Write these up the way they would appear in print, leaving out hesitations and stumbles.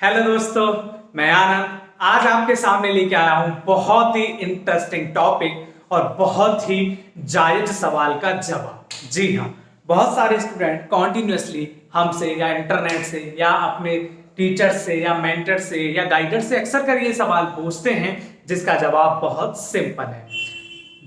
Hello दोस्तों, मैं आनंद आज आपके सामने लेके आया हूं बहुत ही इंटरेस्टिंग टॉपिक और बहुत ही जायज सवाल का जवाब। जी हाँ, बहुत सारे स्टूडेंट कॉन्टिन्यूसली हमसे या इंटरनेट से या अपने टीचर से या मेंटर से या गाइडर से अक्सर कर ये सवाल पूछते हैं जिसका जवाब बहुत सिंपल है।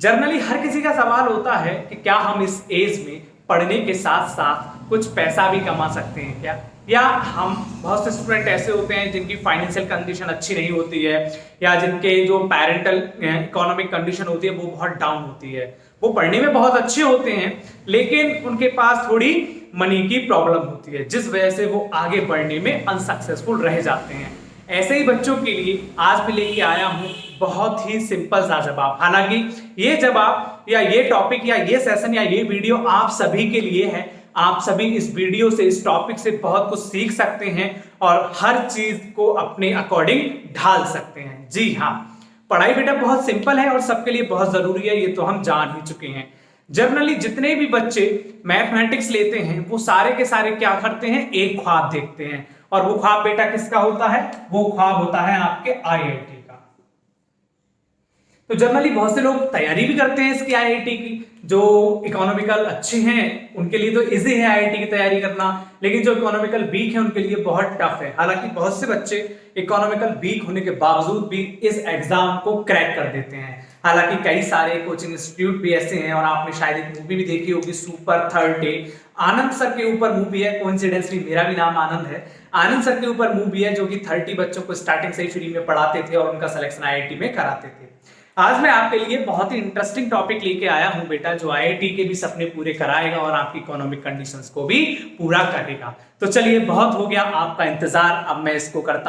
जनरली हर किसी का सवाल होता है कि क्या हम इस एज में पढ़ने के साथ साथ कुछ पैसा भी कमा सकते हैं क्या, या हम बहुत से स्टूडेंट ऐसे होते हैं जिनकी फाइनेंशियल कंडीशन अच्छी नहीं होती है या जिनके जो पेरेंटल इकोनॉमिक कंडीशन होती है वो बहुत डाउन होती है। वो पढ़ने में बहुत अच्छे होते हैं लेकिन उनके पास थोड़ी मनी की प्रॉब्लम होती है जिस वजह से वो आगे बढ़ने में अनसक्सेसफुल रह जाते हैं। ऐसे ही बच्चों के लिए आज मैं लेके आया हूं बहुत ही सिंपल सा जवाब। हालांकि ये जवाब या ये टॉपिक या ये सेशन या ये वीडियो आप सभी के लिए है। आप सभी इस वीडियो से, इस टॉपिक से बहुत कुछ सीख सकते हैं और हर चीज को अपने अकॉर्डिंग ढाल सकते हैं। जी हाँ, पढ़ाई बेटा बहुत सिंपल है और सबके लिए बहुत जरूरी है, ये तो हम जान ही चुके हैं। जनरली जितने भी बच्चे मैथमेटिक्स लेते हैं वो सारे के सारे क्या करते हैं, एक ख्वाब देखते हैं। और वो ख्वाब बेटा किसका होता है? वो ख्वाब होता है आपके आईआईटी का। तो जनरली बहुत से लोग तैयारी भी करते हैं इसकी आईआईटी की। जो इकोनॉमिकल अच्छे हैं उनके लिए तो इजी है आईआईटी की तैयारी करना, लेकिन जो इकोनॉमिकल वीक है उनके लिए बहुत टफ है। हालांकि बहुत से बच्चे इकोनॉमिकल वीक होने के बावजूद भी इस एग्जाम को क्रैक कर देते हैं। हालांकि कई सारे कोचिंग इंस्टीट्यूट भी ऐसे हैं और आपने शायद एक मूवी भी देखी होगी, सुपर थर्ड डे। आनंद सर के ऊपर मूवी है, कोइंसिडेंटली मेरा भी नाम आनंद है। आनंद सर के ऊपर मूवी है जो कि 30 बच्चों को स्टार्टिंग से ही फ्री में पढ़ाते थे और उनका सिलेक्शन आईआईटी में कराते थे। आज मैं आपके लिए बहुत ही इंटरेस्टिंग टॉपिक लेके आया हूं बेटा, जो आईआईटी के भी सपने पूरे कराएगा और आपकी इकोनॉमिक कंडीशंस को भी पूरा करेगा। तो चलिए, बहुत हो गया आपका इंतजार, अब मैं इसको करता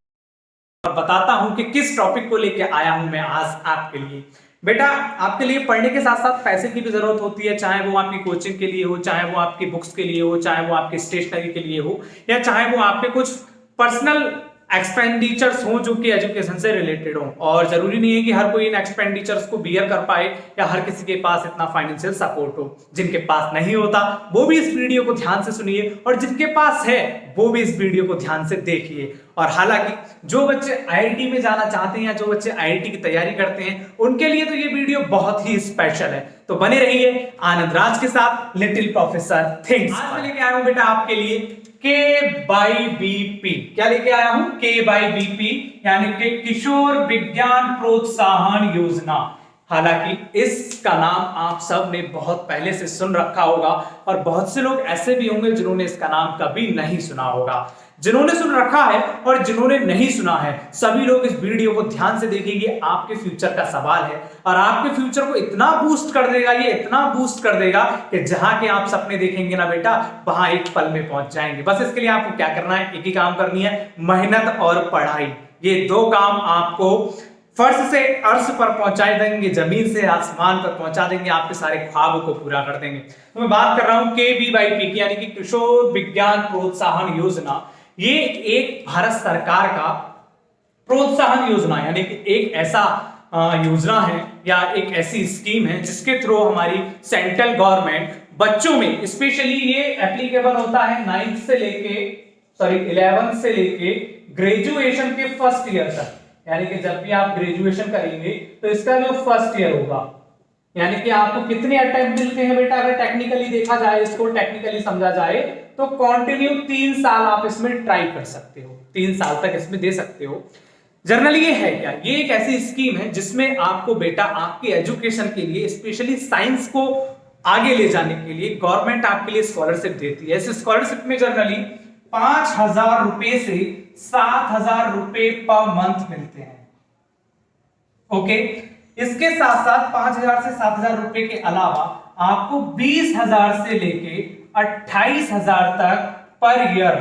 और बताता हूं कि किस टॉपिक को लेके आया हूं मैं आज आपके लिए। बेटा, आपके लिए पढ़ने के साथ साथ पैसे की भी जरूरत होती है, चाहे वो आपकी कोचिंग के लिए हो, चाहे वो आपकी बुक्स के लिए हो, चाहे वो आपकी स्टेशनरी के लिए हो, या चाहे वो आपके कुछ पर्सनल एक्सपेंडिचर्स हो जो कि एजुकेशन से रिलेटेड हो। और जरूरी नहीं है कि हर कोई इन एक्सपेंडिचर्स को बियर कर पाए या हर किसी के पास इतना फाइनेंशियल सपोर्ट हो। जिनके पास नहीं होता वो भी इस वीडियो को ध्यान से सुनिए और जिनके पास है वो भी इस वीडियो को ध्यान से देखिए। और हालांकि जो बच्चे आईआईटी में जाना चाहते हैं या जो बच्चे आईआईटी की तैयारी करते हैं उनके लिए तो ये वीडियो बहुत ही स्पेशल है। तो बने रहिए आनंद राज के साथ, लिटिल प्रोफेसर थिंग्स। आज मैं लेके आया हूं बेटा आपके लिए KYBP। क्या लेके आया हूं? KYBP यानी कि किशोर विज्ञान प्रोत्साहन योजना। हालांकि इसका नाम आप सब ने बहुत पहले से सुन रखा होगा और बहुत से लोग ऐसे भी होंगे जिन्होंने इसका नाम कभी नहीं सुना होगा। जिन्होंने सुन रखा है और जिन्होंने नहीं सुना है, सभी लोग इस वीडियो को ध्यान से देखेंगे। आपके फ्यूचर का सवाल है और आपके फ्यूचर को इतना बूस्ट कर देगा, ये इतना बूस्ट कर देगा कि जहां के आप सपने देखेंगे ना बेटा, वहां एक पल में पहुंच जाएंगे। बस इसके लिए आपको क्या करना है, एक ही काम करनी है, मेहनत और पढ़ाई। ये दो काम आपको फर्श से अर्श पर पहुंचा देंगे, जमीन से आसमान पर पहुंचा देंगे, आपके सारे ख्वाबों को पूरा कर देंगे। तो मैं बात कर रहा हूं KVYP की, यानी कि किशोर विज्ञान प्रोत्साहन योजना। ये एक भारत सरकार का प्रोत्साहन योजना यानी कि एक ऐसा योजना है या एक ऐसी स्कीम है जिसके थ्रू हमारी सेंट्रल गवर्नमेंट बच्चों में, स्पेशली ये एप्लीकेबल होता है 9th से लेके 11th से लेके ग्रेजुएशन के फर्स्ट ईयर तक। यानी कि जब भी आप ग्रेजुएशन करेंगे तो इसका जो फर्स्ट ईयर होगा, यानी कि आपको कितने अटेम्प्ट मिलते हैं बेटा, अगर टेक्निकली देखा जाए, इसको टेक्निकली समझा जाए तो कंटिन्यू 3 साल आप इसमें ट्राई कर सकते हो, 3 साल तक इसमें दे सकते हो। जनरली ये है क्या, ये एक ऐसी स्कीम है जिसमें आपको बेटा आपकी एजुकेशन के लिए, स्पेशली साइंस को आगे ले जाने के लिए गवर्नमेंट आपके लिए स्कॉलरशिप देती है। इस स्कॉलरशिप में जनरली 5,000 रुपए से 7,000 रुपए पर मंथ मिलते हैं। ओके, इसके साथ साथ 5,000 से 7,000 रुपए के अलावा आपको 20,000 से लेके 28,000 तक पर ईयर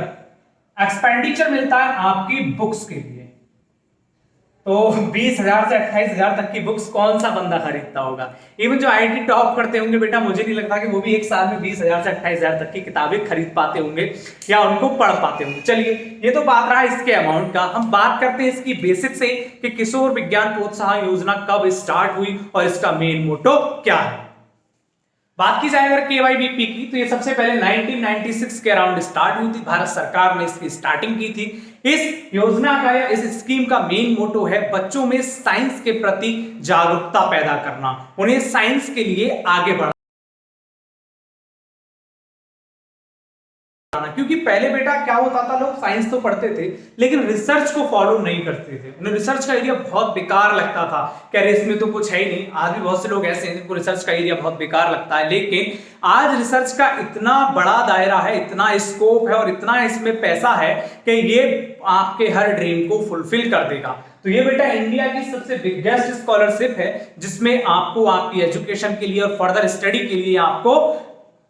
एक्सपेंडिचर मिलता है आपकी बुक्स के लिए। तो 20,000 से 28,000 तक की बुक्स कौन सा बंदा खरीदता होगा? इवन जो आईआईटी टॉप करते होंगे बेटा, मुझे नहीं लगता कि वो भी एक साल में 20,000 से 28,000 तक की किताबें खरीद पाते होंगे या उनको पढ़ पाते होंगे। चलिए, ये तो बात रहा इसके अमाउंट का। हम बात करते हैं इसकी बेसिक से कि किशोर विज्ञान प्रोत्साहन योजना कब स्टार्ट हुई और इसका मेन मोटो क्या है। बात की जाए अगर KYBP की, तो ये सबसे पहले 1996 के अराउंड स्टार्ट हुई थी। भारत सरकार ने इसकी स्टार्टिंग की थी। इस योजना का या इस स्कीम का मेन मोटो है बच्चों में साइंस के प्रति जागरूकता पैदा करना, उन्हें साइंस के लिए आगे बढ़ाना। क्योंकि पहले बेटा क्या होता था, लोग साइंस तो पढ़ते थे लेकिन रिसर्च को फॉलो नहीं करते थे, उन्हें रिसर्च का एरिया बहुत बेकार लगता था, कह रहे इसमें तो कुछ है ही नहीं। आज भी बहुत से लोग ऐसे हैं जिनको रिसर्च का एरिया बहुत बेकार लगता है, लेकिन आज रिसर्च का इतना बड़ा दायरा है, इतना स्कोप है और इतना इसमें पैसा है कि ये आपके हर ड्रीम को फुलफिल कर देगा। तो ये बेटा इंडिया की सबसे बिगेस्ट स्कॉलरशिप है जिसमें आपको आपकी एजुकेशन के लिए और फर्दर स्टडी के लिए आपको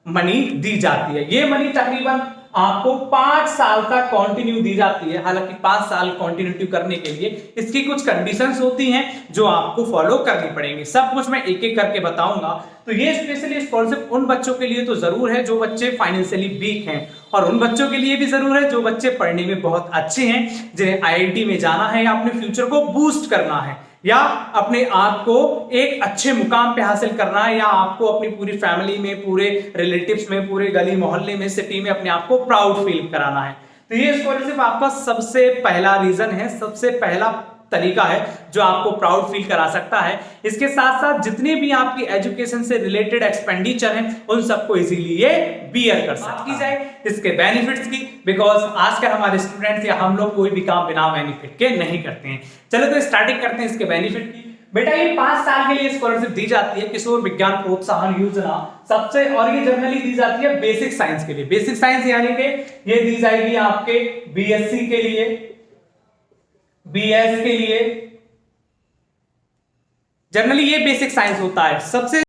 मनी दी जाती है। ये मनी तकरीबन आपको 5 साल तक कंटिन्यू दी जाती है। हालांकि 5 साल कंटिन्यूटी करने के लिए इसकी कुछ कंडीशंस होती हैं जो आपको फॉलो करनी पड़ेंगी। सब कुछ मैं एक एक करके बताऊंगा। तो ये स्पेशली स्कॉलरशिप उन बच्चों के लिए तो जरूर है जो बच्चे फाइनेंशियली वीक हैं, और उन बच्चों के लिए भी जरूर है जो बच्चे पढ़ने में बहुत अच्छे हैं, जिन्हें आईआईटी में जाना है या अपने फ्यूचर को बूस्ट करना है या अपने आप को एक अच्छे मुकाम पे हासिल करना है, या आपको अपनी पूरी फैमिली में, पूरे रिलेटिव्स में, पूरे गली मोहल्ले में, सिटी में अपने आप को प्राउड फील कराना है। तो ये स्कॉलरशिप आपका सबसे पहला रीजन है, सबसे पहला तरीका है जो आपको प्राउड फील करा सकता है। इसके साथ साथ जितने भी आपकी एजुकेशन से रिलेटेड एक्सपेंडिचर हैं उन सबको इजीली ये बियर कर सकता है। की जाए इसके बेनिफिट्स की, बिकॉज आजकल हमारे स्टूडेंट्स या हम लोग कोई भी काम बिना बेनिफिट के नहीं करते हैं। चलो तो स्टार्टिंग करते हैं इसके बेनिफिट की। बेटा ये 5 साल के लिए स्कॉलरशिप दी जाती है किशोर विज्ञान प्रोत्साहन योजना सबसे, और ये जनरली दी जाती है बेसिक साइंस के लिए। बेसिक साइंस यानी कि ये दी जाएगी आपके बीएससी के लिए, बीएस के लिए, जनरली ये बेसिक साइंस होता है। सबसे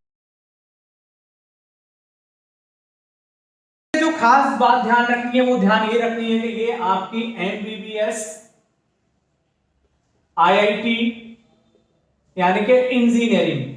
जो खास बात ध्यान रखनी है वो ध्यान ये रखनी है कि ये आपकी एमबीबीएस, आईआईटी यानी कि इंजीनियरिंग,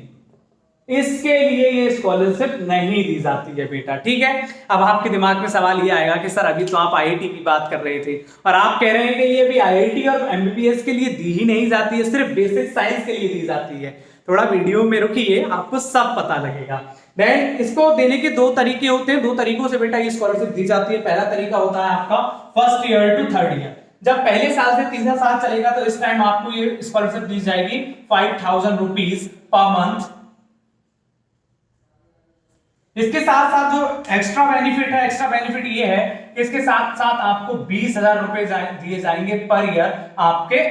इसके लिए ये स्कॉलरशिप नहीं दी जाती है बेटा, ठीक है। अब आपके दिमाग में सवाल ये आएगा कि सर अभी तो आप आईआईटी की बात कर रहे थे और आप कह रहे हैं कि ये भी आईआईटी और एमबीबीएस के लिए दी ही नहीं जाती है, सिर्फ बेसिक साइंस के लिए दी जाती है। थोड़ा वीडियो में रुकिए, आपको सब पता लगेगा। देन इसको देने के 2 तरीके होते हैं, 2 तरीकों से बेटा ये स्कॉलरशिप दी जाती है। पहला तरीका होता है आपका first year to third year. जब पहले साल से तीसरा साल चलेगा तो इस टाइम आपको ये स्कॉलरशिप दी जाएगी 5000 रुपीज पर मंथ। इसके साथ साथ जो एक्स्ट्रा बेनिफिट है, एक्स्ट्रा बेनिफिट ये है कि इसके साथ साथ आपको 20,000 रुपए दिए जाएंगे पर ईयर आपके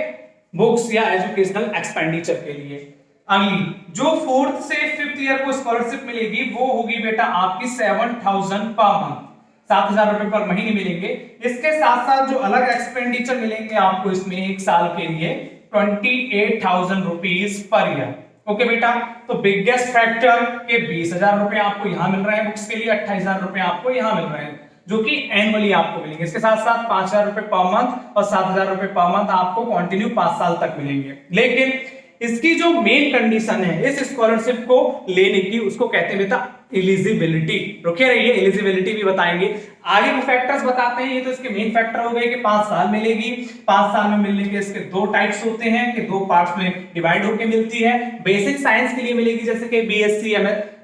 बुक्स या एजुकेशनल एक्सपेंडिचर के लिए। अगली जो 4th से 5th ईयर को स्कॉलरशिप मिलेगी वो होगी बेटा आपकी 7,000 पर मंथ, 7,000 रुपए पर महीने मिलेंगे। इसके साथ साथ जो अलग एक्सपेंडिचर मिलेंगे आपको इसमें 1 साल के लिए 28,000 रुपीज पर ईयर। ओके बेटा, तो बिगेस्ट फैक्टर के 20,000 रुपए आपको यहां मिल रहे हैं बुक्स के लिए, 28,000 रुपए आपको यहां मिल रहे हैं जो कि एनुअली आपको मिलेंगे। इसके साथ साथ 5,000 रुपए पर मंथ और 7,000 रुपए पर मंथ आपको कंटिन्यू 5 साल तक मिलेंगे। लेकिन इसकी जो मेन कंडीशन है इस स्कॉलरशिप को लेने की, उसको कहते हैं बेटा एलिजिबिलिटी। रुके रहिए, एलिजिबिलिटी भी बताएंगे, आगे वो फैक्टर्स बताते हैं। ये तो इसके मेन फैक्टर हो गए कि 5 साल मिलेगी। 5 साल में मिलने के इसके 2 टाइप्स होते हैं कि 2 पार्ट्स में डिवाइड होकर मिलती है। बेसिक साइंस के लिए मिलेगी जैसे कि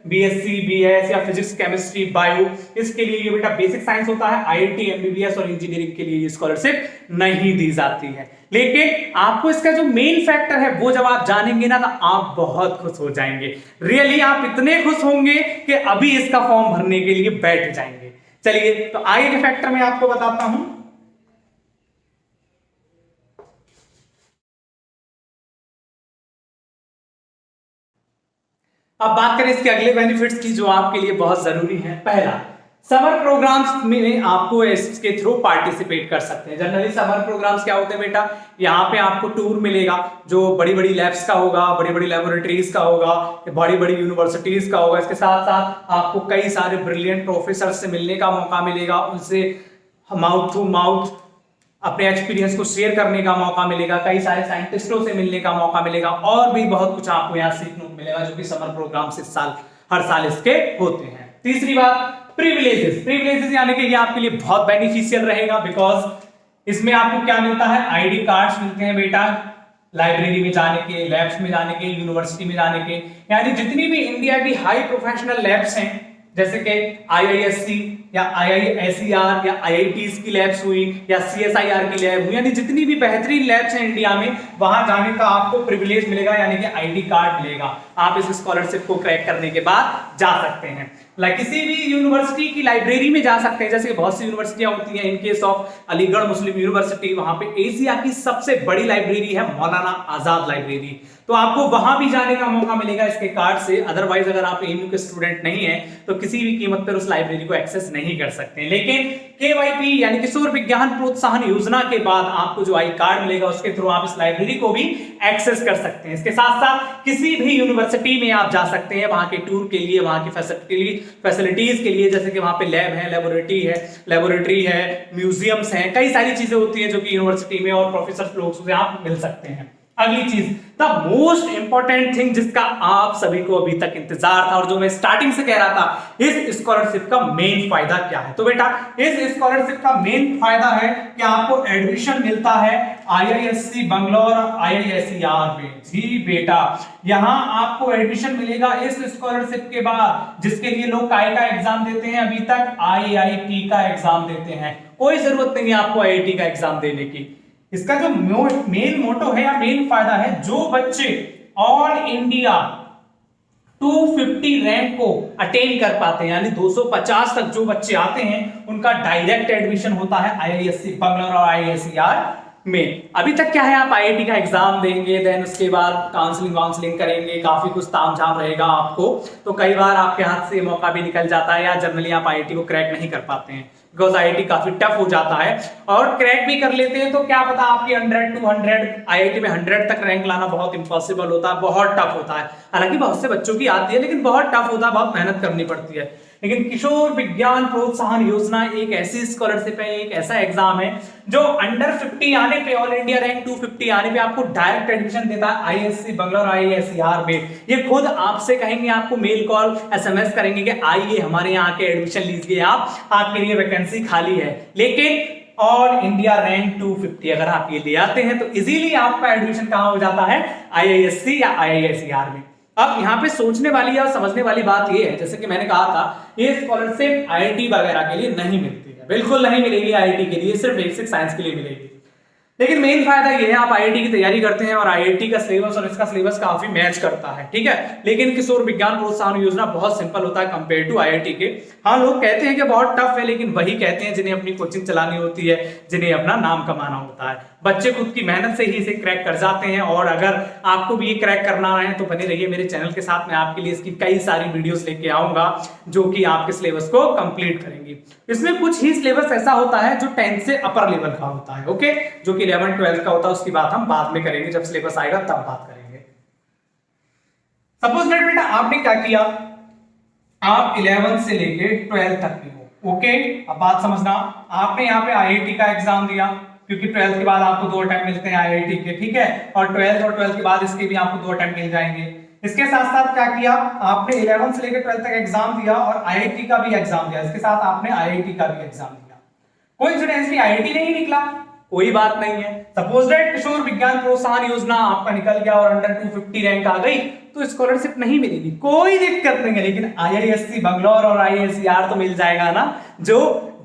बीएससी, बीएस या फिजिक्स, केमिस्ट्री, बायो, इसके लिए ये बेटा बेसिक साइंस होता है। आईआईटी, एमबीबीएस और इंजीनियरिंग के लिए ये स्कॉलरशिप नहीं दी जाती है। लेकिन आपको इसका जो मेन फैक्टर है वो जब आप जानेंगे ना तो आप बहुत खुश हो जाएंगे। रियली आप इतने खुश होंगे कि अभी इसका फॉर्म भरने के लिए बैठ जाएंगे। चलिए तो आगे के फैक्टर मैं आपको बताता हूं। अब बात करें इसके अगले बेनिफिट्स की जो आपके लिए बहुत जरूरी है। पहला, समर प्रोग्राम्स में आपको इसके थ्रू पार्टिसिपेट कर सकते हैं। जनरली समर प्रोग्राम्स क्या होते हैं बेटा, यहाँ पे आपको टूर मिलेगा जो बड़ी बड़ी लैब्स का होगा, बड़ी बड़ी लेबोरेटरीज का होगा, बड़ी बड़ी यूनिवर्सिटीज का होगा। इसके साथ साथ आपको कई सारे ब्रिलियंट प्रोफेसर से मिलने का मौका मिलेगा, उनसे माउथ टू माउथ अपने एक्सपीरियंस को शेयर करने का मौका मिलेगा, कई सारे साइंटिस्टों से मिलने का मौका मिलेगा और भी बहुत कुछ आपको यहाँ सीखने को मिलेगा जो कि समर प्रोग्राम से हर साल इसके होते हैं। तीसरी बात, प्रिविलेजेस यानी कि ये आपके लिए बहुत बेनिफिशियल रहेगा बिकॉज इसमें आपको क्या मिलता है, आईडी कार्ड्स मिलते हैं बेटा, लाइब्रेरी में जाने के, लैब्स में जाने के, यूनिवर्सिटी में जाने के, यानी जितनी भी इंडिया की हाई प्रोफेशनल लैब्स हैं जैसे कि IISc या IISER या IITs की लैब्स हुई या CSIR की लैब हुई, यानी जितनी भी बेहतरीन लैब्स हैं इंडिया में, वहां जाने का आपको प्रिविलेज मिलेगा, यानी कि ID कार्ड मिलेगा। आप इस स्कॉलरशिप को क्रैक करने के बाद जा सकते हैं, किसी भी यूनिवर्सिटी की लाइब्रेरी में जा सकते हैं। जैसे बहुत सी यूनिवर्सिटियां होती हैं, in case of Aligarh Muslim university, वहां पे एशिया की सबसे बड़ी लाइब्रेरी है मौलाना आजाद लाइब्रेरी, तो आपको वहां भी जाने का मौका मिलेगा इसके कार्ड से। अदरवाइज अगर आप एमयू के स्टूडेंट नहीं है तो किसी भी कीमत पर उस लाइब्रेरी को एक्सेस नहीं कर सकते। लेकिन KYP यानी किशोर विज्ञान प्रोत्साहन योजना के बाद आपको जो आई कार्ड मिलेगा उसके थ्रू आप इस लाइब्रेरी को भी एक्सेस कर सकते हैं। इसके साथ साथ किसी भी यूनिवर्सिटी में आप जा सकते हैं वहां के टूर के लिए, वहां की फैसिलिटीज के लिए, जैसे कि वहां पे लैब है, लेबोरेटरी है, म्यूजियम्स हैं, कई सारी चीजें होती हैं जो कि यूनिवर्सिटी में और प्रोफेसर लोग से आप मिल सकते हैं। अगली चीज, द मोस्ट इंपॉर्टेंट थिंग जिसका आप सभी को अभी तक इंतजार था और जो मैं स्टार्टिंग से कह रहा था, इस स्कॉलरशिप का मेन फायदा क्या है? तो बेटा इस स्कॉलरशिप का मेन फायदा है कि आपको एडमिशन मिलता है IISc बंगलौर और IISER में। जी बेटा, यहां आपको एडमिशन मिलेगा इस स्कॉलरशिप के बाद, जिसके लिए लोग काय का एग्जाम देते हैं अभी तक, IIT का एग्जाम देते हैं। कोई जरूरत नहीं है आपको IIT का एग्जाम देने की। इसका जो मेन मोटो है या मेन फायदा है, जो बच्चे ऑल इंडिया 250 रैंक को अटेन कर पाते हैं, यानी 250 तक जो बच्चे आते हैं, उनका डायरेक्ट एडमिशन होता है IISc बंगलौर और IISER में। अभी तक क्या है, आप IIT का एग्जाम देंगे, देन उसके बाद काउंसलिंग करेंगे, काफी कुछ तामझाम रहेगा आपको, तो कई बार आपके हाथ से मौका भी निकल जाता है, या जनरली आप IIT को क्रैक नहीं कर पाते हैं, बिकॉज IIT काफी टफ हो जाता है। और क्रैक भी कर लेते हैं तो क्या पता आपकी 100 to 100 IIT में 100 तक रैंक लाना बहुत इंपॉसिबल होता है, बहुत टफ होता है। हालांकि बहुत से बच्चों की आती है, लेकिन बहुत टफ होता है, बहुत मेहनत करनी पड़ती है। लेकिन किशोर विज्ञान प्रोत्साहन योजना एक ऐसी स्कॉलरशिप है, एक ऐसा एग्जाम है जो अंडर 50 आने पे, ऑल इंडिया रैंक 250 आने पे आपको डायरेक्ट एडमिशन देता है IISc बंगलौर और IISER में। ये खुद आपसे कहेंगे, आपको मेल कॉल SMS करेंगे कि आइए हमारे यहाँ के एडमिशन लीजिए, आपके लिए वैकेंसी खाली है। लेकिन ऑल इंडिया रैंक 250 अगर आप ये ले आते हैं तो इजीली आपका एडमिशन कहां हो जाता है, IISc या IISER में। अब यहाँ पे सोचने वाली और समझने वाली बात ये है, जैसे कि मैंने कहा था, ये स्कॉलरशिप IIT वगैरह के लिए नहीं मिलती है, बिल्कुल नहीं मिलेगी IIT के लिए, सिर्फ बेसिक साइंस के लिए मिलेगी। लेकिन मेन फायदा ये है, आप IIT की तैयारी करते हैं और IIT का सिलेबस और इसका सिलेबस काफी मैच करता है, ठीक है। लेकिन किशोर विज्ञान प्रोत्साहन योजना बहुत सिंपल होता है कंपेयर टू IIT के। हाँ, लोग कहते हैं कि बहुत टफ है, लेकिन वही कहते हैं जिन्हें अपनी कोचिंग चलानी होती है, जिन्हें अपना नाम कमाना होता है। बच्चे खुद की मेहनत से ही इसे क्रैक कर जाते हैं। और अगर आपको भी ये क्रैक करना है तो बने रहिए मेरे चैनल के साथ, मैं आपके लिए इसकी कई सारी वीडियोस लेके आऊंगा जो कि आपके सिलेबस को कंप्लीट करेंगी। इसमें कुछ ही सिलेबस ऐसा होता है जो 10th से अपर लेवल का होता है, ओके, जो कि 11th 12th का होता है, उसकी बात हम बाद में करेंगे, जब सिलेबस आएगा तब बात करेंगे। सपोज दैट बेटा आपने क्या किया, आप 11th से लेके 12th तक की हो, ओके। अब बात समझना, आपने यहाँ पे IIT का एग्जाम दिया, क्योंकि 12th के बाद आपको 2 अटेम्प्ट मिलते हैं IIT के, ठीक है, और 12th के बाद इसके भी आपको 2 अटेम्प्ट मिल जाएंगे। इसके साथ साथ क्या किया, आपने 11th से लेकर 12th तक एग्जाम दिया और IIT का भी एग्जाम दिया, इसके साथ आपने IIT का भी एग्जाम दिया। कोइंसिडेंटली IIT नहीं निकला, कोई बात नहीं है। सपोज दैट किशोर विज्ञान प्रोत्साहन योजना आपका निकल गया और अंडर 250 रैंक आ गई, तो स्कॉलरशिप नहीं मिलेगी, कोई दिक्कत नहीं है। लेकिन IISc बंगलौर और IISER तो मिल जाएगा ना,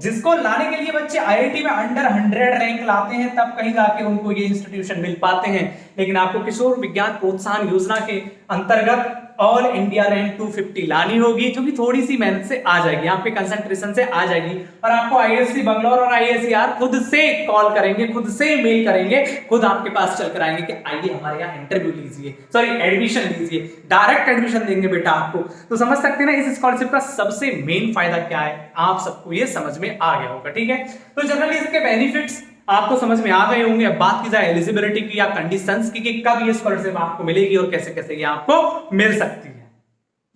जिसको लाने के लिए बच्चे IIT में अंडर 100 रैंक लाते हैं, तब कहीं जाके उनको ये इंस्टीट्यूशन मिल पाते हैं। लेकिन आपको किशोर विज्ञान प्रोत्साहन योजना के अंतर्गत ऑल इंडिया रैंक 250 लानी होगी, जो कि थोड़ी सी मेहनत से आ जाएगी, आपके कंसंट्रेशन से आ जाएगी। और आपको IISc बंगलौर और IISER खुद से कॉल करेंगे, खुद से मेल करेंगे, खुद आपके पास चल कर आएंगे कि आइए हमारे यहाँ इंटरव्यू लीजिए, सॉरी एडमिशन लीजिए, डायरेक्ट एडमिशन देंगे बेटा आपको। तो समझ सकते हैं ना इस स्कॉलरशिप का सबसे मेन फायदा क्या है, आप सबको ये समझ में आ गया होगा, ठीक है। तो जनरली इसके बेनिफिट्स आपको समझ में आ गए होंगे। अब बात की जाए एलिजिबिलिटी की या कंडीशंस की, कि कब ये स्कॉलरशिप आपको मिलेगी और कैसे कैसे ये आपको मिल सकती है।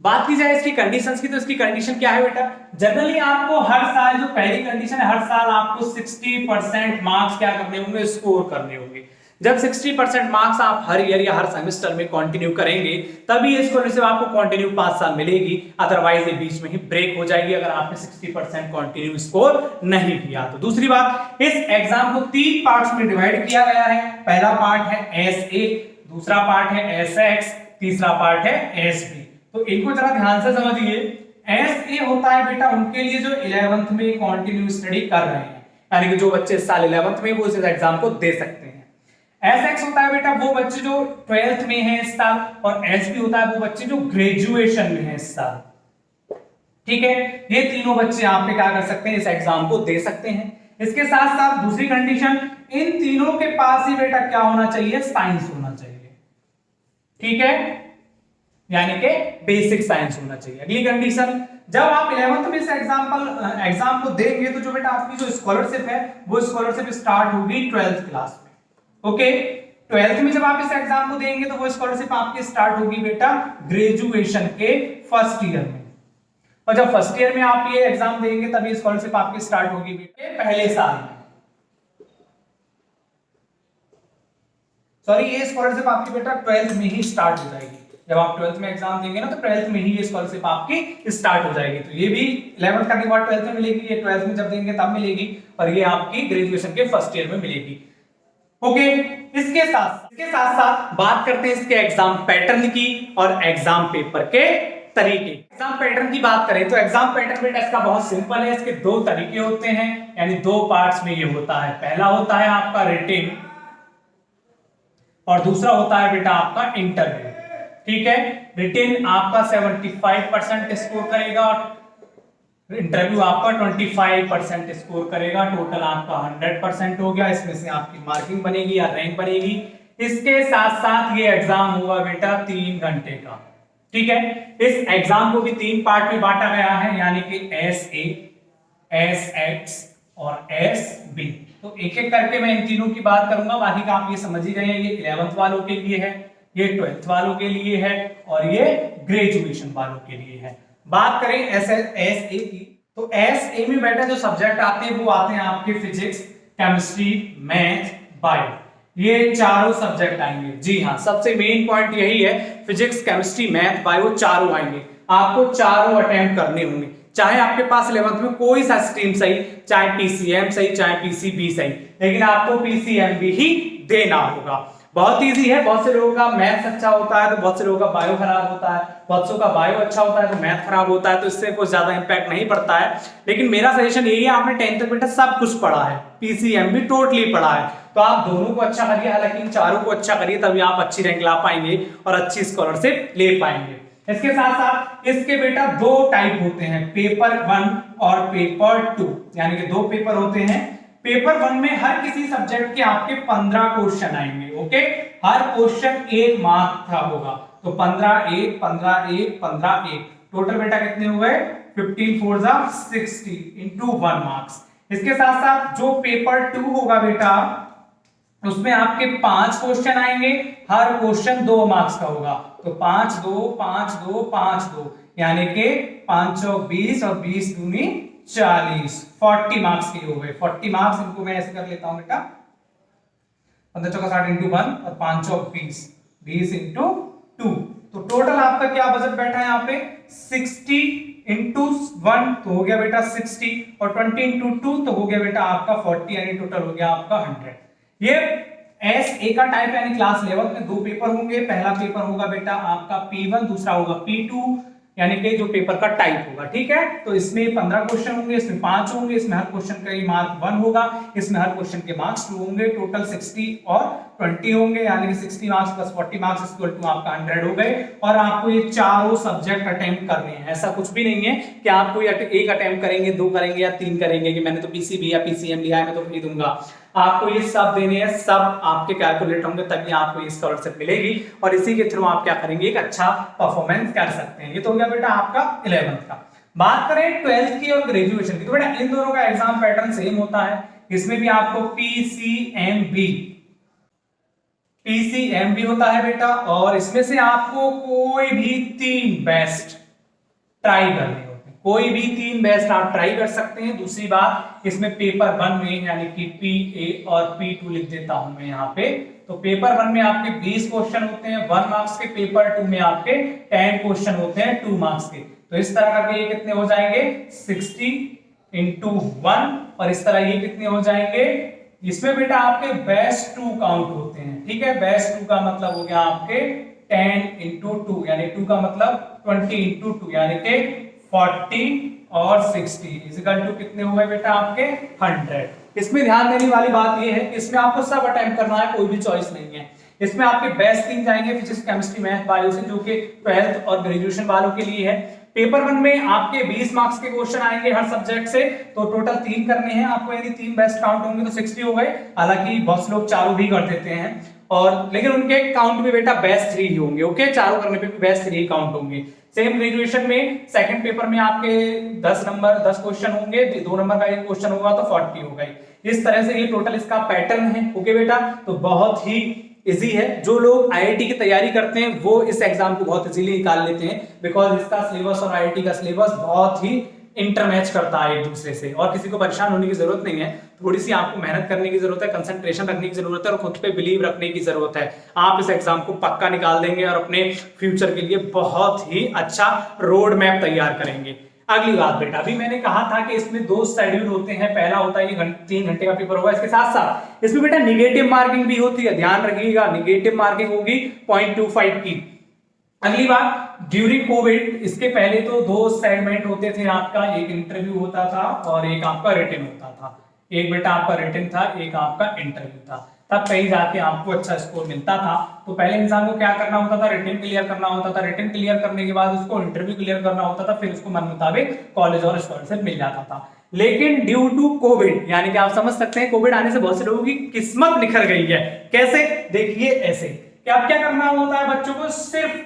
बात की जाए इसकी कंडीशंस की, तो इसकी कंडीशन क्या है बेटा, जनरली आपको हर साल, जो पहली कंडीशन है, हर साल आपको 60% मार्क्स क्या करने होंगे, स्कोर करने होंगे। जब 60% मार्क्स आप हर ईयर या हर सेमेस्टर में कंटिन्यू करेंगे, तभी ये स्कॉलरशिप आपको कंटिन्यू 5 साल मिलेगी, अदरवाइज ये बीच में ही ब्रेक हो जाएगी अगर आपने 60% कंटिन्यू स्कोर नहीं किया तो। दूसरी बात, इस एग्जाम को 3 पार्ट्स में डिवाइड किया गया है। पहला पार्ट है SA, दूसरा पार्ट है SX, तीसरा पार्ट है SB। तो इनको जरा ध्यान से समझिए। एस ए होता है बेटा उनके लिए जो 11th में कंटिन्यू स्टडी कर रहे हैं, यानी कि जो बच्चे इस साल 11th में वो इस एग्जाम को दे सकते हैं। एस एक्स होता है बेटा वो बच्चे जो 12th में हैं इस साल, और एस बी होता है वो बच्चे जो ग्रेजुएशन में हैं इस साल। ठीक है, ये तीनों बच्चे आप पे क्या कर सकते हैं, इस एग्जाम को दे सकते हैं। इसके साथ साथ दूसरी कंडीशन, इन तीनों के पास ही बेटा क्या होना चाहिए, साइंस होना चाहिए। ठीक है, यानी कि बेसिक साइंस होना चाहिए। अगली कंडीशन, जब आप 11th में इस एग्जाम को देंगे तो जो बेटा आपकी जो स्कॉलरशिप है वो स्कॉलरशिप स्टार्ट होगी 12th क्लास में। ओके, 12th में जब आप इस एग्जाम को देंगे तो वो स्कॉलरशिप आपकी स्टार्ट होगी बेटा ग्रेजुएशन के फर्स्ट ईयर में, और जब फर्स्ट ईयर में आप ये एग्जाम देंगे तभी स्कॉलरशिप आपकी स्टार्ट होगी बेटे पहले साल में। सॉरी, ये स्कॉलरशिप आपकी बेटा 12th में ही स्टार्ट हो जाएगी। जब आप 12th में एग्जाम देंगे ना तो 12th में ही ये स्कॉलरशिप आपकी स्टार्ट हो जाएगी। तो ये भी 11th करने के बाद 12th में मिलेगी, ये 12th में जब देंगे तब मिलेगी, और ये आपकी ग्रेजुएशन के फर्स्ट ईयर में मिलेगी। ओके, इसके साथ साथ बात करते हैं इसके एग्जाम पैटर्न की और एग्जाम पेपर के तरीके। एग्जाम पैटर्न की बात करें तो एग्जाम पैटर्न बेटा इसका बहुत सिंपल है। इसके दो तरीके होते हैं, यानी दो पार्ट्स में ये होता है। पहला होता है आपका रिटेन और दूसरा होता है बेटा आपका इंटरव्यू। ठीक है, रिटेन आपका 75% स्कोर करेगा और इंटरव्यू आपका 25% स्कोर करेगा। टोटल आपका 100% हो गया। इसमें से आपकी मार्किंग बनेगी या रैंक बनेगी। इसके साथ साथ ये एग्जाम होगा बेटा 3 घंटे का। ठीक है, इस एग्जाम को भी 3 पार्ट में बांटा गया है, यानी कि एस ए, एस एक्स और एस बी। तो एक एक करके मैं इन तीनों की बात करूंगा, बाकी का आप ये समझ ही गए हैं। ये 11th वालों के लिए है, ये 12th वालों के लिए है, और ये ग्रेजुएशन वालों के लिए है। बात करें एस ए की, तो एस ए में बेटा जो सब्जेक्ट आते हैं वो आते हैं आपके फिजिक्स, केमिस्ट्री, मैथ, बायो। ये चारों सब्जेक्ट आएंगे। जी हाँ, सबसे मेन पॉइंट यही है, फिजिक्स, केमिस्ट्री, मैथ, बायो चारों आएंगे। आपको चारों अटेम्प्ट करने होंगे, चाहे आपके पास 11th में कोई सा स्ट्रीम सही, चाहे पीसीएम सही, चाहे पीसीबी सही, लेकिन आपको पीसीएमबी ही देना होगा। बहुत इजी है। बहुत से लोगों का मैथ्स अच्छा होता है तो बहुत से लोगों का बायो खराब होता है, बहुत से का बायो अच्छा होता है तो मैथ खराब होता है, तो इससे कोई ज्यादा इंपैक्ट नहीं पड़ता है। लेकिन मेरा सजेशन यही है, आपने 10th तक बेटा सब कुछ पढ़ा है, पीसीएमबी टोटली पढ़ा है, तो आप दोनों को अच्छा करिए, हालांकि इन चारों को अच्छा करिए, तभी आप अच्छी रैंक ला पाएंगे और अच्छी स्कॉलरशिप ले पाएंगे। इसके साथ साथ इसके बेटा 2 टाइप होते हैं, पेपर 1 और पेपर 2, यानी कि 2 पेपर होते हैं। पेपर 1 में हर किसी सब्जेक्ट के आपके 15 क्वेश्चन आएंगे। ओके, हर क्वेश्चन 1 मार्क का होगा, तो 15 1 15 1 15 1, टोटल बेटा कितने हो गए, 15 4 60 इंटू 1 मार्क्स। इसके साथ साथ जो पेपर 2 होगा बेटा, उसमें आपके 5 क्वेश्चन आएंगे, हर क्वेश्चन 2 मार्क्स का होगा, तो 5 2 5 2 5 2, यानी कि 5 20 और 20 दूनी 40, 40 मार्क्स के हो गए। 40 मार्क्स, इनको मैं ऐसे कर लेता हूं बेटा, 15 चौका 60 इंटू 1 और 5 20, 20 इंटू 2, तो टोटल आपका क्या बजट बैठा है यहाँ पे 60 इंटू 1 तो हो गया बेटा 60, और 20 इंटू 2 तो हो गया बेटा आपका 40, यानी टोटल हो गया आपका 100। ये एस ए का टाइप, यानी क्लास 11 में 2 पेपर होंगे। पहला पेपर होगा बेटा आपका P1, दूसरा होगा P2, यानी कि जो पेपर का टाइप होगा। ठीक है, तो इसमें 15 क्वेश्चन होंगे, इसमें 5 होंगे, इसमें हर क्वेश्चन का मार्क 1 होगा, इसमें हर क्वेश्चन के मार्क्स 2 होंगे, टोटल 60 और 20 होंगे, यानी कि 60 marks plus 40 marks equal to आपका 100 हो गए। और आपको ये चारों सब्जेक्ट अटेम्प्ट करने हैं, ऐसा कुछ भी नहीं है कि आप कोई एक अटेम्प्ट करेंगे, 2 करेंगे या 3 करेंगे, कि मैंने तो पीसीबी या पीसीएम लिया है मैं तो फ्री दूंगा। आपको ये सब देने हैं, सब आपके कैलकुलेट होंगे, तभी आपको ये स्कॉलरशिप मिलेगी, और इसी के थ्रू आप क्या करेंगे, एक अच्छा परफॉर्मेंस कर सकते हैं। ये तो हो गया बेटा आपका 11th का। बात करें 12th की और ग्रेजुएशन की, तो बेटा इन दोनों का एग्जाम पैटर्न सेम होता है। इसमें भी आपको पीसीएमबी होता है बेटा, और इसमें से आपको कोई भी 3 बेस्ट ट्राई करने होते हैं, कोई भी 3 बेस्ट आप ट्राई कर सकते हैं। दूसरी बात, इसमें पेपर 1 में यानी कि P1 और P2 लिख देता हूं मैं यहाँ पे, तो पेपर 1 में आपके 20 क्वेश्चन होते हैं 1 मार्क्स के, पेपर 2 में आपके 10 क्वेश्चन होते हैं 2 मार्क्स के। तो इस तरह करके ये कितने हो जाएंगे 60 इंटू 1, और इस तरह ये कितने हो जाएंगे, इसमें बेटा आपके बेस्ट 2 काउंट होते हैं। ठीक है, बेस्ट 2 का मतलब हो गया आपके 10 इंटू 2, यानी 2 का मतलब 20 इंटू 2, यानी कि 40 और 60 इजिकल टू कितने हो गए बेटा आपके 100। इसमें ध्यान देने वाली बात ये है, इसमें आपको सब अटेम्प्ट करना है, कोई भी चॉइस नहीं है। इसमें आपके बेस्ट 3 जाएंगे फिजिक्स, केमिस्ट्री, मैथ, बायो से, जो कि 12th और ग्रेजुएशन वालों के लिए है। पेपर 1 में आपके 20 मार्क्स के क्वेश्चन आएंगे हर सब्जेक्ट से, तो टोटल 3 करने हैं आपको, यदि 3 बेस्ट काउंट होंगे तो 60 हो गए। हालांकि बहुत से लोग चारों भी कर देते हैं, और लेकिन उनके काउंट में बेटा बेस्ट 3 ही होंगे। ओके, चारों करने पे भी बेस्ट 3 काउंट होंगे। सेम ग्रेजुएशन में सेकंड पेपर में आपके 10 क्वेश्चन होंगे, 2 नंबर का एक क्वेश्चन होगा तो 40 हो गए। इस तरह से ये टोटल इसका पैटर्न है। ओके बेटा, तो बहुत ही इजी है। जो लोग आईआईटी की तैयारी करते हैं वो इस एग्जाम को बहुत इजीली निकाल लेते हैं, बिकॉज इसका सिलेबस और आईआईटी का सिलेबस बहुत ही इंटरमैच करता है एक दूसरे से, और किसी को परेशान होने की जरूरत नहीं है। थोड़ी सी आपको मेहनत करने की जरूरत है, कंसंट्रेशन रखने की जरूरत है, और खुद पे बिलीव रखने की जरूरत है। आप इस एग्जाम को पक्का निकाल देंगे और अपने फ्यूचर के लिए बहुत ही अच्छा रोड मैप तैयार करेंगे। अगली बात बेटा, अभी मैंने कहा था कि इसमें 2 शेड्यूल होते हैं। पहला होता है कि 3 घंटे का पेपर होगा, इसके साथ साथ इसमें बेटा निगेटिव मार्किंग भी होती है, ध्यान रखिएगा। निगेटिव मार्किंग होगी 0.25 की। अगली बात, ड्यूरिंग कोविड, इसके पहले तो 2 सेगमेंट होते थे आपका, एक इंटरव्यू होता था और एक आपका रिटन होता था। एक बेटा आपका रिटन था, एक आपका इंटरव्यू था। तब कहीं जाके आपको अच्छा स्कोर मिलता था। तो पहले इंसान को क्या करना होता था, रिटन क्लियर करना होता था। रिटन क्लियर करने के बाद उसको इंटरव्यू क्लियर करना होता था, फिर उसको मन मुताबिक कॉलेज और स्कॉलरशिप मिल जाता था। लेकिन ड्यू टू कोविड, यानी कि आप समझ सकते हैं कोविड आने से बहुत से लोगों की किस्मत निखर गई है। कैसे? देखिए ऐसे कि अब क्या करना होता है बच्चों को, सिर्फ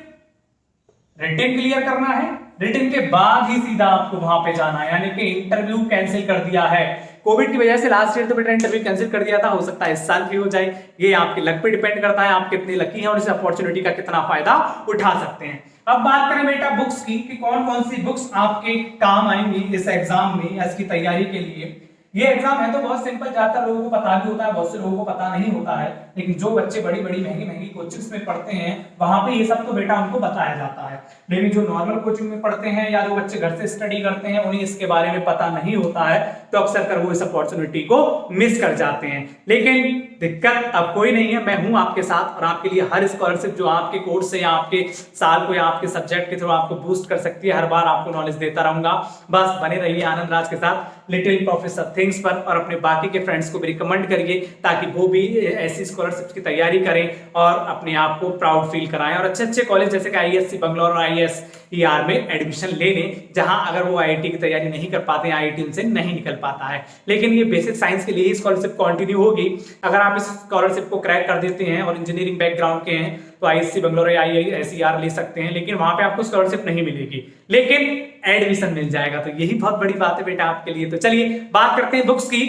रिटन क्लियर करना है, रिटन के बाद ही सीधा आपको वहां पे जाना है, यानी कि इंटरव्यू कैंसिल कर दिया है। कोविड की वजह से लास्ट ईयर तो बेटा इंटरव्यू कैंसिल कर दिया था, हो सकता है इस साल भी हो जाए। ये आपके लक पे डिपेंड करता है, आप कितने लकी हैं और इस अपॉर्चुनिटी का कितना फायदा उठा सकते हैं। अब बात करें बेटा बुक्स की, कि कौन कौन सी बुक्स आपके काम आएंगी इस एग्जाम में, इसकी तैयारी के लिए। ये एग्जाम है तो बहुत सिंपल, ज्यादातर लोगों को पता भी होता है, बहुत से लोगों को पता नहीं होता है, लेकिन जो बच्चे बड़ी बड़ी महंगी महंगी कोचिंग्स में पढ़ते हैं वहां पे ये सब तो बेटा उनको बताया जाता है। लेकिन जो नॉर्मल कोचिंग में पढ़ते हैं या जो बच्चे घर से स्टडी करते हैं उन्हें इसके बारे में पता नहीं होता है, तो अक्सर कर वो इस अपॉर्चुनिटी को मिस कर जाते हैं। लेकिन दिक्कत अब कोई नहीं है, मैं हूं आपके साथ, और आपके लिए हर स्कॉलरशिप जो आपके कोर्स से या आपके साल को या आपके सब्जेक्ट के थ्रू आपको बूस्ट कर सकती है, हर बार आपको नॉलेज देता रहूंगा। बस बने रहिए आनंद राज के साथ लिटिल प्रोफेसर थिंग्स पर, और अपने बाकी के फ्रेंड्स को भी रिकमेंड करिए ताकि वो भी ऐसी स्कॉलरशिप की तैयारी करें और अपने आप को प्राउड फील कराएं, और अच्छे अच्छे कॉलेज जैसे कि आईएससी बंगलौर और आईएसईआर में एडमिशन ले लें, जहां अगर वो आईआईटी की तैयारी नहीं कर पाते, आईआईटी उनसे नहीं निकल पाता है। लेकिन ये बेसिक साइंस के लिए ही स्कॉलरशिप कंटिन्यू होगी। अगर आप इस स्कॉलरशिप को क्रैक कर देते हैं और इंजीनियरिंग बैकग्राउंड के हैं तो आईएससी बंगलौर या आईएसईआर ले सकते हैं, लेकिन वहां पे आपको स्कॉलरशिप नहीं मिलेगी, लेकिन एडमिशन मिल जाएगा। तो यही बहुत बड़ी बात है बेटा आपके लिए। तो चलिए बात करते हैं बुक्स की।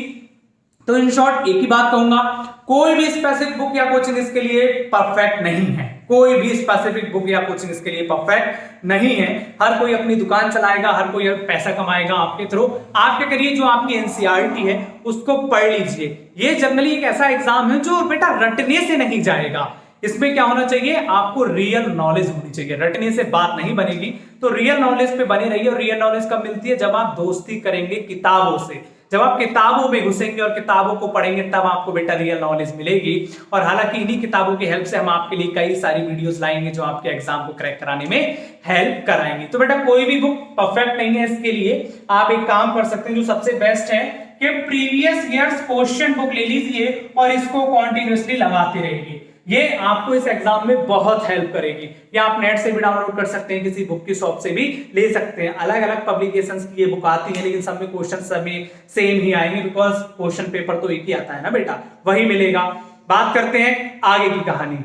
तो इन शॉर्ट एक ही बात कहूंगा, कोई भी स्पेसिफिक बुक या कोचिंग इसके लिए परफेक्ट नहीं है। कोई भी स्पेसिफिक बुक या कोचिंग इसके लिए परफेक्ट नहीं है। हर कोई अपनी दुकान चलाएगा, हर कोई पैसा कमाएगा आपके थ्रू। आप क्या करिए, जो आपकी एनसीईआरटी है उसको पढ़ लीजिए। ये जनरली एक ऐसा एग्जाम है जो बेटा रटने से नहीं जाएगा। इसमें क्या होना चाहिए, आपको रियल नॉलेज होनी चाहिए, रटने से बात नहीं बनेगी। तो रियल नॉलेज पे बने रहिए। और रियल नॉलेज कब मिलती है, जब आप दोस्ती करेंगे किताबों से, जब आप किताबों में घुसेंगे और किताबों को पढ़ेंगे, तब आपको बेटा रियल नॉलेज मिलेगी। और हालांकि इन्हीं किताबों की हेल्प से हम आपके लिए कई सारी वीडियोस लाएंगे जो आपके एग्जाम को क्रैक कराने में हेल्प कराएंगे। तो बेटा कोई भी बुक परफेक्ट नहीं है इसके लिए। आप एक काम कर सकते हैं जो सबसे बेस्ट है कि प्रीवियस ईयर्स क्वेश्चन बुक ले लीजिए और इसको कॉन्टिन्यूअसली लगाते रहिए। ये आपको इस एग्जाम में बहुत हेल्प करेगी। या आप नेट से भी डाउनलोड कर सकते हैं, किसी बुक की शॉप से भी ले सकते हैं। अलग अलग पब्लिकेशंस की ये बुक आती है, लेकिन सब में क्वेश्चन सभी सेम ही आएंगे, बिकॉज क्वेश्चन पेपर तो एक ही आता है ना बेटा, वही मिलेगा। बात करते हैं आगे की कहानी।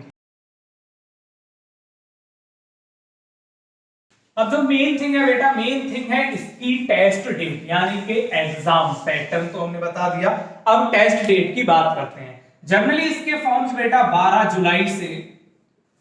अब जो मेन थिंग है बेटा, मेन थिंग है इसकी टेस्ट डेट, यानी कि एग्जाम पैटर्न तो हमने बता दिया। अब टेस्ट डेट की बात करते हैं। जनरली इसके फॉर्म्स बेटा 12 जुलाई से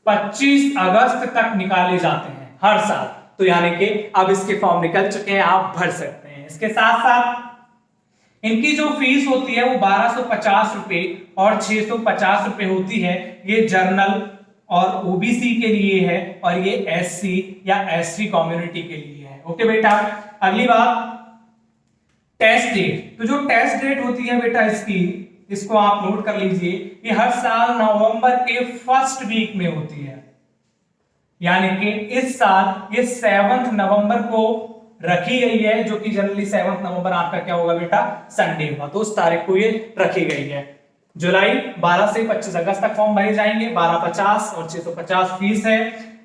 25 अगस्त तक निकाले जाते हैं हर साल। तो यानी कि अब इसके फॉर्म निकल चुके हैं, आप भर सकते हैं। इसके साथ साथ इनकी जो फीस होती है वो 1250 रुपए और 650 रुपए होती है। ये जर्नल और ओबीसी के लिए है, और ये एससी या एसटी कम्युनिटी के लिए है। ओके बेटा, अगली बात टेस्ट डेट। तो जो टेस्ट डेट होती है बेटा इसकी, इसको आप नोट कर लीजिए, ये हर साल नवंबर के फर्स्ट वीक में होती है। यानी कि इस साल ये 7 नवंबर को रखी गई है, जो कि जनरली 7 नवंबर आपका क्या होगा बेटा, संडे होगा, तो उस तारीख को ये रखी गई है। जुलाई 12 से 25 अगस्त तक फॉर्म भरे जाएंगे, 1250 और 650 फीस है।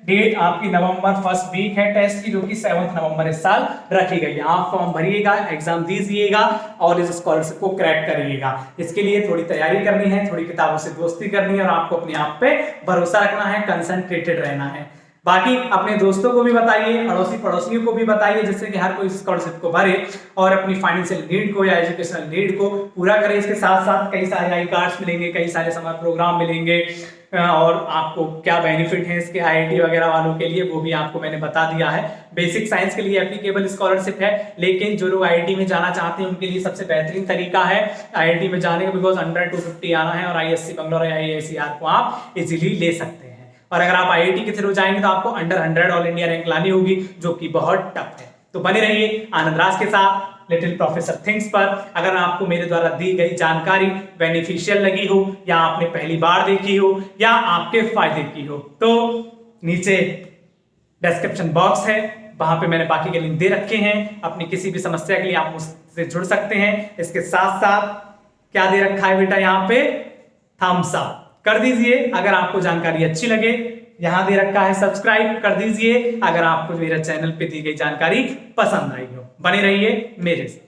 डेट आपकी नवंबर फर्स्ट वीक है टेस्ट की, जो कि 7 नवंबर इस साल रखी गई है। आप फॉर्म भरिएगा, एग्जाम दीजिएगा और इस स्कॉलरशिप को क्रैक करिएगा। इसके लिए थोड़ी तैयारी करनी है, थोड़ी किताबों से दोस्ती करनी है और आपको अपने आप पे भरोसा रखना है, कंसंट्रेटेड रहना है। बाकी अपने दोस्तों को भी बताइए, अड़ोसी पड़ोसियों को भी बताइए, जिससे कि हर कोई स्कॉलरशिप को भरे और अपनी फाइनेंशियल नीड को या एजुकेशनल नीड को पूरा करे। इसके साथ साथ कई सारे आई कार्ड्स मिलेंगे, कई सारे समर प्रोग्राम मिलेंगे और आपको क्या बेनिफिट है इसके आईआईटी वगैरह वालों के लिए, वो भी आपको मैंने बता दिया है। बेसिक साइंस के लिए एप्लीकेबल स्कॉलरशिप है, लेकिन जो लोग आईआईटी में जाना चाहते हैं उनके लिए सबसे बेहतरीन तरीका है आईआईटी में जाने का, बिकॉज अंडर 250 आना है और आईएससी बंगलौर या आईआईसीआर को आप इजीली ले सकते हैं। और अगर आप आईआईटी के थ्रू जाएंगे तो आपको अंडर 100 ऑल इंडिया रैंक लानी होगी, जो कि बहुत टफ है। तो बने रहिए आनंद राज के साथ लिटिल प्रोफेसर थिंग्स पर। अगर आपको मेरे द्वारा दी गई जानकारी बेनिफिशियल लगी हो, या आपने पहली बार देखी हो, या आपके फायदे की हो, तो नीचे डिस्क्रिप्शन बॉक्स है, वहां पे मैंने बाकी के लिंक दे रखे हैं। अपनी किसी भी समस्या के लिए आप मुझसे जुड़ सकते हैं। इसके साथ साथ क्या दे रखा है बेटा, यहाँ पे थम्स अप कर दीजिए अगर आपको जानकारी अच्छी लगे। यहां दे रखा है सब्सक्राइब कर दीजिए अगर आपको मेरे चैनल पे दी गई जानकारी पसंद आई हो। बने रहिए मेरे साथ।